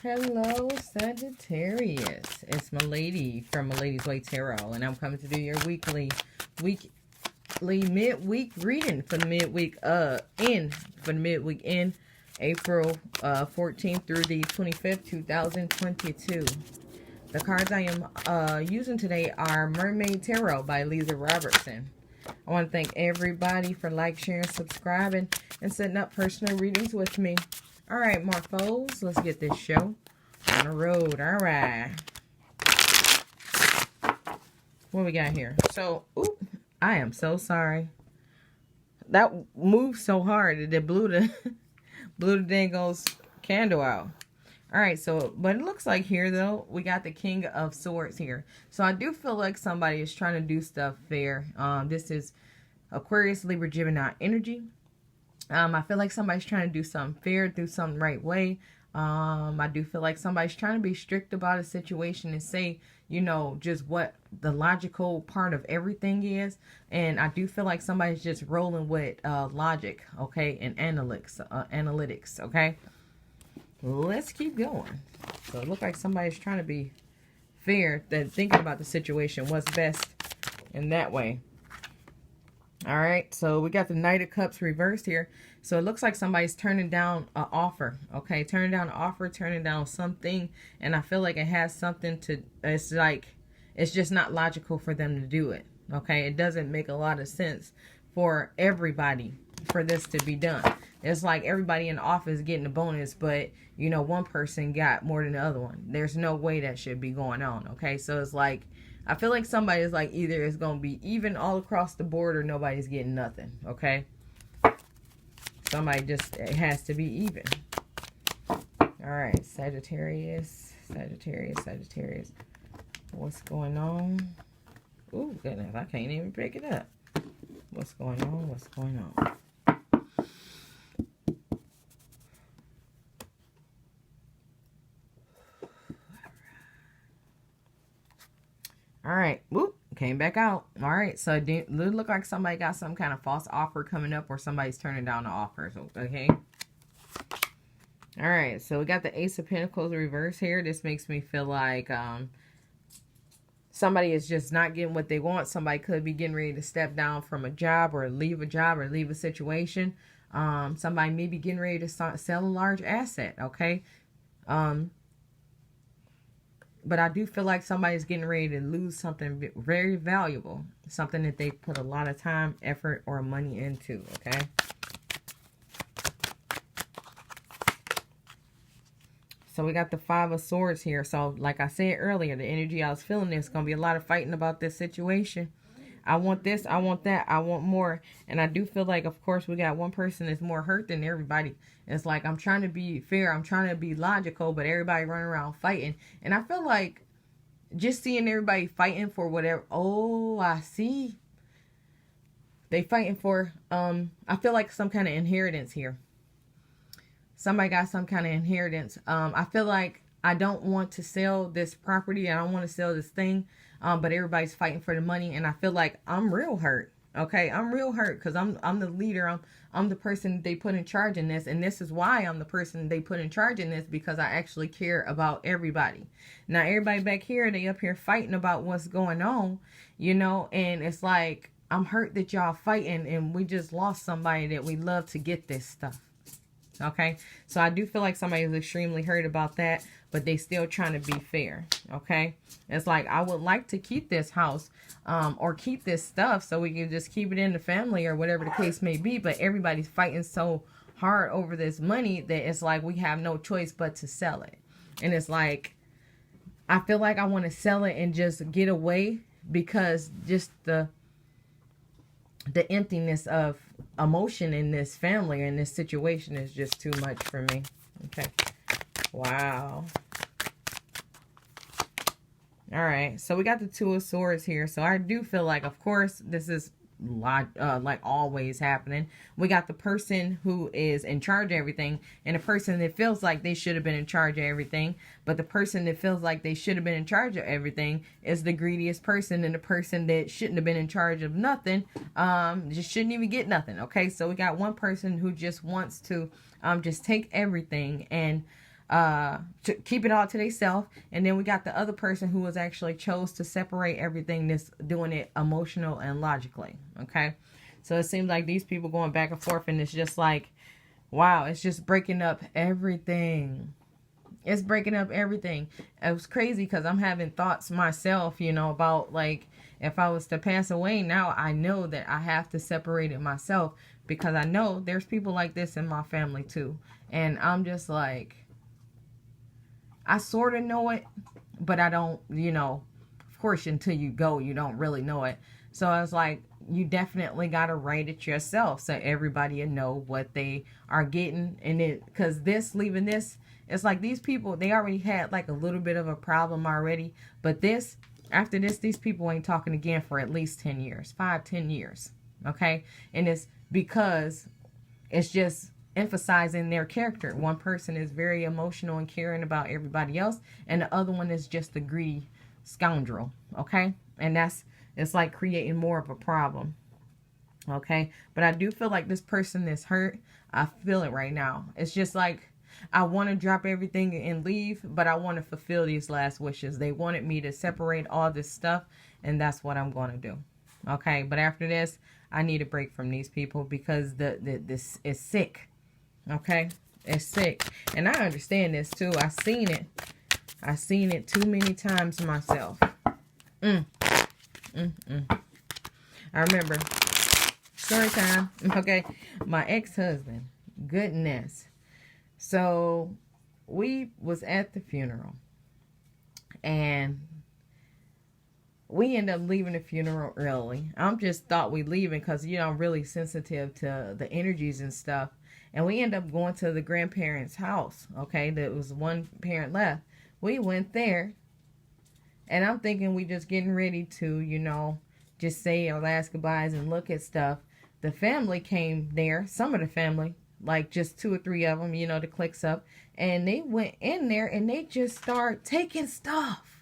Hello, Sagittarius. It's Malady from Maladyswaytarot, and I'm coming to do your weekly midweek reading for the midweek in April 14th through the 25th, 2022. The cards I am using today are Mermaid Tarot by Lisa Robertson. I want to thank everybody for sharing, subscribing, and setting up personal readings with me. All right, Morphos, let's get this show on the road. All right. What we got here? So, I am so sorry. That moved so hard that it blew the dango's candle out. All right, so, but it looks like here, though, we got the King of Swords here. So I do feel like somebody is trying to do stuff fair. This is Aquarius, Libra, Gemini energy. I feel like somebody's trying to do something fair, do something right way. I do feel like somebody's trying to be strict about a situation and say, you know, just what the logical part of everything is. And I do feel like somebody's just rolling with logic, okay, and analytics, okay? Let's keep going. So it looks like somebody's trying to be fair, that thinking about the situation, what's best in that way. All right, so we got the Knight of Cups reversed here. So it looks like somebody's turning down an offer, okay? Turning down an offer, turning down something. And I feel like it has something to, it's like, it's just not logical for them to do it, okay? It doesn't make a lot of sense for everybody for this to be done. It's like everybody in the office getting a bonus, but, you know, one person got more than the other one. There's no way that should be going on, okay? So it's like, I feel like somebody is like, either it's going to be even all across the board or nobody's getting nothing, okay? Somebody just, it has to be even. All right, Sagittarius. What's going on? Oh, goodness, I can't even pick it up. What's going on? All right, whoop, came back out. All right, so it look like somebody got some kind of false offer coming up, or somebody's turning down the offer, okay? All right, so we got the Ace of Pentacles reverse here. This makes me feel like somebody is just not getting what they want. Somebody could be getting ready to step down from a job or leave a situation. Somebody may be getting ready to sell a large asset, okay? But I do feel like somebody's getting ready to lose something very valuable. Something that they put a lot of time, effort, or money into, okay? So we got the Five of Swords here. So like I said earlier, the energy I was feeling, there's going to be a lot of fighting about this situation. I want this, I want that, I want more. And I do feel like, of course, we got one person that's more hurt than everybody. It's like, I'm trying to be fair, I'm trying to be logical, but everybody running around fighting. And I feel like just seeing everybody fighting for whatever. Oh, I see. They fighting for, I feel like some kind of inheritance here. Somebody got some kind of inheritance. I feel like I don't want to sell this property. I don't want to sell this thing. But everybody's fighting for the money, and I feel like I'm real hurt. Okay, I'm real hurt because I'm the leader. I'm the person they put in charge in this, and this is why I'm the person they put in charge in this, because I actually care about everybody. Now everybody back here, they up here fighting about what's going on, you know, and it's like I'm hurt that y'all fighting, and we just lost somebody that we love to get this stuff. Okay, so I do feel like somebody is extremely hurt about that, but they still trying to be fair. Okay, it's like, I would like to keep this house or keep this stuff so we can just keep it in the family or whatever the case may be, but everybody's fighting so hard over this money that it's like we have no choice but to sell it. And it's like, I feel like I want to sell it and just get away, because just the emptiness of emotion in this family and this situation is just too much for me. Okay. Wow. All right. So we got the Two of Swords here. So I do feel like, of course, this is like always happening. We got the person who is in charge of everything, and a person that feels like they should have been in charge of everything. But the person that feels like they should have been in charge of everything is the greediest person, and the person that shouldn't have been in charge of nothing just shouldn't even get nothing. Okay, so we got one person who just wants to just take everything and to keep it all to themselves. And then we got the other person who was actually chose to separate everything, that's doing it emotional and logically. Okay. So it seems like these people going back and forth, and it's just like, wow, it's just breaking up everything. It's breaking up everything. It was crazy because I'm having thoughts myself, you know, about like, if I was to pass away now, I know that I have to separate it myself, because I know there's people like this in my family too. And I'm just like, I sort of know it, but I don't, you know, of course, until you go, you don't really know it. So I was like, you definitely got to write it yourself so everybody will know what they are getting. And it, because leaving this, it's like these people, they already had like a little bit of a problem already. But this, after this, these people ain't talking again for at least 10 years, 5-10 years. Okay. And it's because it's just emphasizing their character. One person is very emotional and caring about everybody else, and the other one is just a greedy scoundrel. Okay. And it's like creating more of a problem. Okay. But I do feel like this person is hurt. I feel it right now. It's just like, I want to drop everything and leave, but I want to fulfill these last wishes. They wanted me to separate all this stuff, and that's what I'm going to do. Okay. But after this, I need a break from these people, because this is sick. Okay. It's sick. And I understand this too. I seen it too many times myself. I remember story time. Okay. My ex-husband, goodness. So we was at the funeral, and we ended up leaving the funeral early. I'm just thought we leaving because, you know, I'm really sensitive to the energies and stuff. And we ended up going to the grandparents' house. Okay. There was one parent left. We went there, and I'm thinking we just getting ready to, you know, just say our last goodbyes and look at stuff. The family came there, some of the family, like just 2 or 3 of them, you know, the clicks up, and they went in there and they just started taking stuff.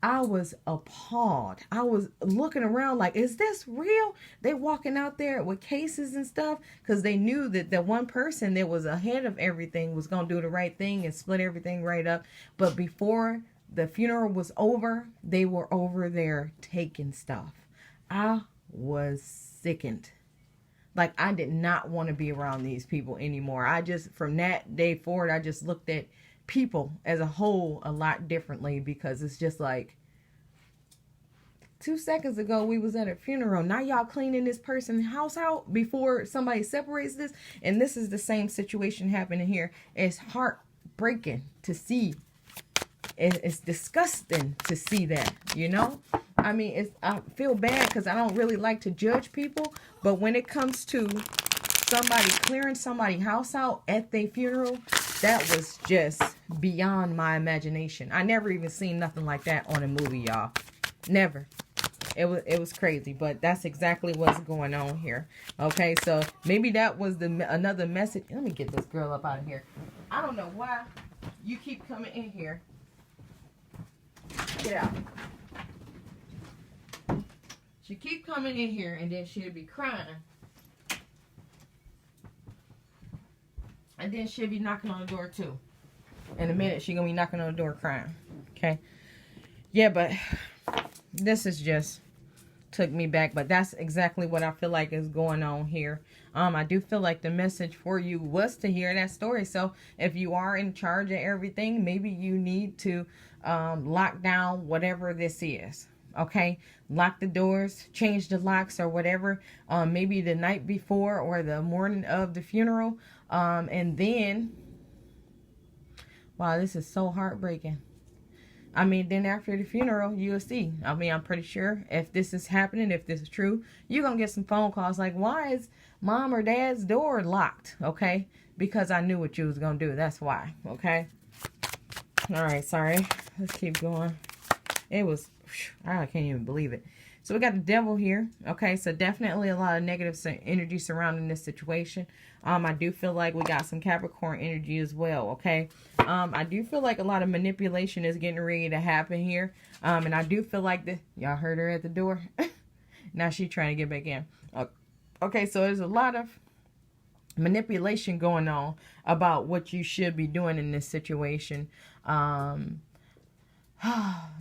I was appalled. I was looking around like, is this real? They walking out there with cases and stuff, because they knew that the one person that was ahead of everything was going to do the right thing and split everything right up. But before the funeral was over, they were over there taking stuff. I was sickened. Like, I did not want to be around these people anymore. I just, from that day forward, I just looked at people as a whole a lot differently, because it's just like, 2 seconds ago we was at a funeral. Now y'all cleaning this person's house out before somebody separates this. And this is the same situation happening here. It's heartbreaking to see. It's disgusting to see that, you know. I mean, I feel bad because I don't really like to judge people, but when it comes to somebody clearing somebody's house out at their funeral, that was just beyond my imagination. I never even seen nothing like that on a movie, y'all. Never. It was crazy, but that's exactly what's going on here. Okay, so maybe that was another message. Let me get this girl up out of here. I don't know why you keep coming in here. Get out. She keep coming in here, and then she'll be crying. And then she'll be knocking on the door too. In a minute, she's going to be knocking on the door crying. Okay. Yeah, but this is just took me back. But that's exactly what I feel like is going on here. I do feel like the message for you was to hear that story. So if you are in charge of everything, maybe you need to lock down whatever this is. Okay, lock the doors, change the locks or whatever, maybe the night before or the morning of the funeral. And then, wow, this is so heartbreaking. I mean, then after the funeral, you'll see. I mean, I'm pretty sure if this is happening, if this is true, you're going to get some phone calls like, why is mom or dad's door locked? Okay, because I knew what you was going to do. That's why. Okay. All right, sorry. Let's keep going. It was, I can't even believe it. So we got the devil here. Okay, so definitely a lot of negative energy surrounding this situation. I do feel like we got some Capricorn energy as well. Okay, I do feel like a lot of manipulation is getting ready to happen here. And I do feel like y'all heard her at the door. Now she's trying to get back in. Okay, so there's a lot of manipulation going on about what you should be doing in this situation.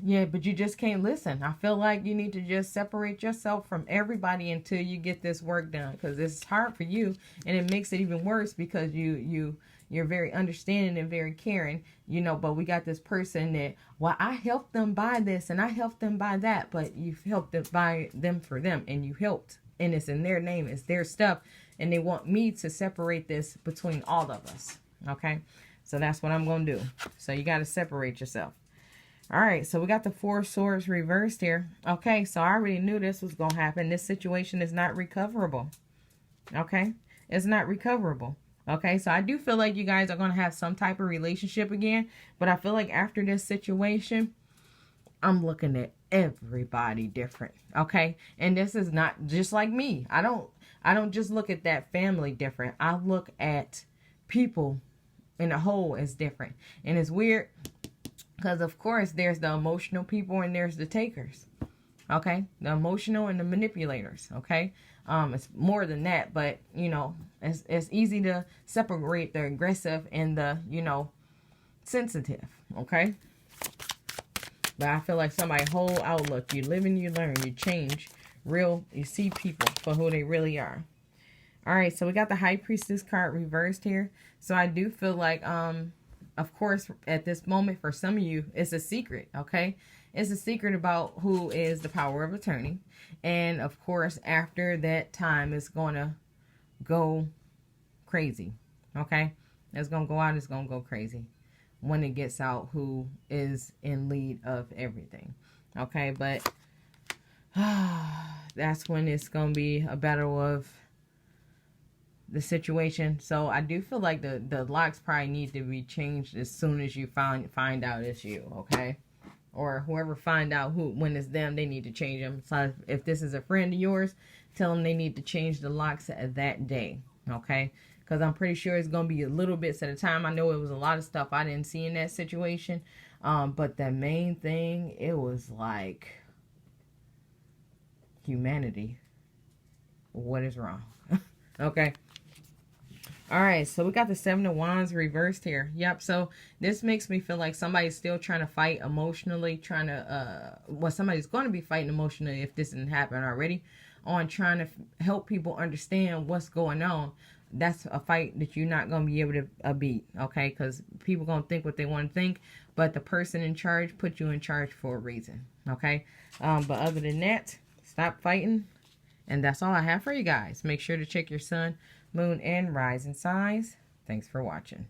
Yeah, but you just can't listen. I feel like you need to just separate yourself from everybody until you get this work done, because it's hard for you, and it makes it even worse because you're very understanding and very caring, you know, but we got this person that, well, I helped them buy this and I helped them buy that, but you've helped them buy them for them, and you helped, and it's in their name, it's their stuff, and they want me to separate this between all of us. Okay, so that's what I'm going to do. So you got to separate yourself. All right, so we got the Four of Swords reversed here. Okay, so I already knew this was going to happen. This situation is not recoverable. Okay, it's not recoverable. Okay, so I do feel like you guys are going to have some type of relationship again, but I feel like after this situation, I'm looking at everybody different. Okay, and this is not just like me. I don't just look at that family different. I look at people in a whole as different. And it's weird because, of course, there's the emotional people and there's the takers. Okay, the emotional and the manipulators. Okay, it's more than that, but you know, it's easy to separate the aggressive and the, you know, sensitive. Okay, but I feel like somebody's whole outlook, you live and you learn, you change, you see people for who they really are. All right, so we got the High Priestess card reversed here. So I do feel like, of course, at this moment, for some of you, it's a secret, okay? It's a secret about who is the power of attorney. And, of course, after that time, it's going to go crazy, okay? It's going to go out, it's going to go crazy when it gets out who is in lead of everything, okay? But that's when it's going to be a battle of the situation. So I do feel like the locks probably need to be changed as soon as you find out it's you, okay? Or whoever find out when it's them, they need to change them. So if this is a friend of yours, tell them they need to change the locks at that day, okay? Because I'm pretty sure it's going to be a little bits at a time. I know it was a lot of stuff I didn't see in that situation. But the main thing, it was like humanity. What is wrong? Okay. All right, so we got the Seven of Wands reversed here. Yep, so this makes me feel like somebody's still trying to fight emotionally, well, somebody's going to be fighting emotionally if this didn't happen already, on trying to help people understand what's going on. That's a fight that you're not going to be able to beat, okay? Because people going to think what they want to think, but the person in charge put you in charge for a reason, okay? But other than that, stop fighting, and that's all I have for you guys. Make sure to check your sun, moon, and rising signs. Thanks for watching.